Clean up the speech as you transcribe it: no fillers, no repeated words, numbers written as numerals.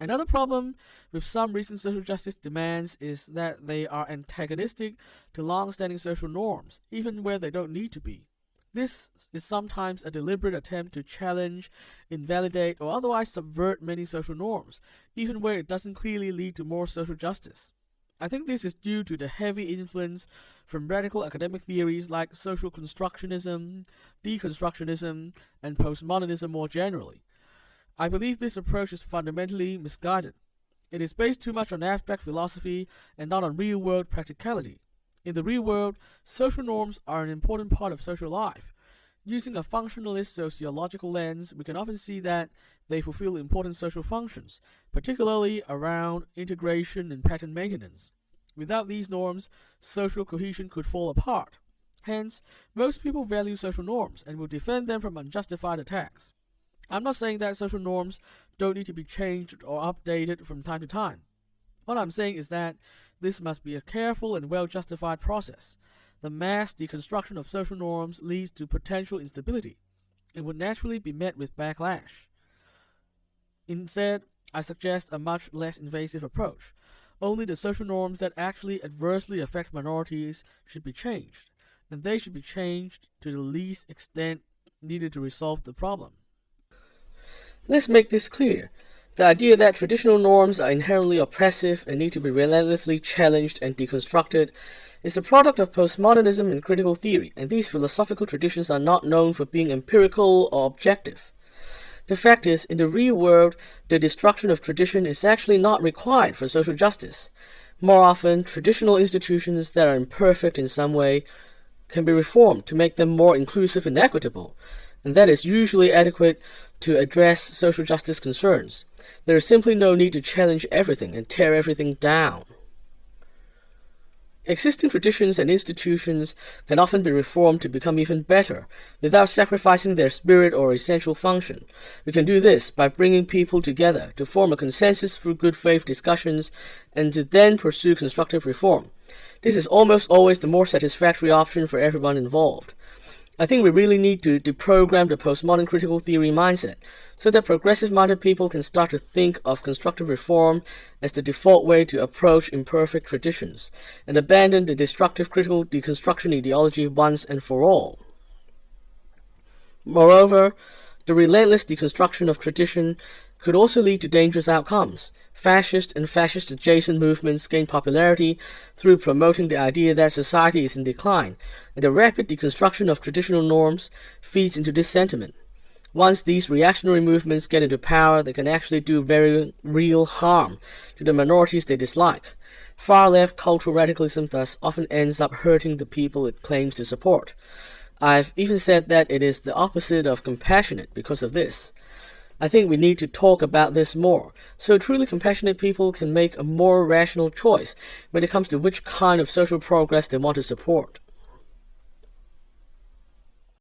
Another problem with some recent social justice demands is that they are antagonistic to long-standing social norms, even where they don't need to be. This is sometimes a deliberate attempt to challenge, invalidate, or otherwise subvert many social norms, even where it doesn't clearly lead to more social justice. I think this is due to the heavy influence from radical academic theories like social constructionism, deconstructionism, and postmodernism more generally. I believe this approach is fundamentally misguided. It is based too much on abstract philosophy and not on real-world practicality. In the real world, social norms are an important part of social life. Using a functionalist sociological lens, we can often see that they fulfill important social functions, particularly around integration and pattern maintenance. Without these norms, social cohesion could fall apart. Hence, most people value social norms and will defend them from unjustified attacks. I'm not saying that social norms don't need to be changed or updated from time to time. What I'm saying is that this must be a careful and well-justified process. The mass deconstruction of social norms leads to potential instability and would naturally be met with backlash. Instead, I suggest a much less invasive approach. Only the social norms that actually adversely affect minorities should be changed, and they should be changed to the least extent needed to resolve the problem. Let's make this clear. The idea that traditional norms are inherently oppressive and need to be relentlessly challenged and deconstructed is a product of postmodernism and critical theory, and these philosophical traditions are not known for being empirical or objective. The fact is, in the real world, the destruction of tradition is actually not required for social justice. More often, traditional institutions that are imperfect in some way can be reformed to make them more inclusive and equitable, and that is usually adequate to address social justice concerns. There is simply no need to challenge everything and tear everything down. Existing traditions and institutions can often be reformed to become even better, without sacrificing their spirit or essential function. We can do this by bringing people together to form a consensus through good faith discussions and to then pursue constructive reform. This is almost always the more satisfactory option for everyone involved. I think we really need to deprogram the postmodern critical theory mindset so that progressive-minded people can start to think of constructive reform as the default way to approach imperfect traditions and abandon the destructive critical deconstruction ideology once and for all. Moreover, the relentless deconstruction of tradition could also lead to dangerous outcomes. Fascist and fascist-adjacent movements gain popularity through promoting the idea that society is in decline, and the rapid deconstruction of traditional norms feeds into this sentiment. Once these reactionary movements get into power, they can actually do very real harm to the minorities they dislike. Far-left cultural radicalism thus often ends up hurting the people it claims to support. I've even said that it is the opposite of compassionate because of this. I think we need to talk about this more, so truly compassionate people can make a more rational choice when it comes to which kind of social progress they want to support.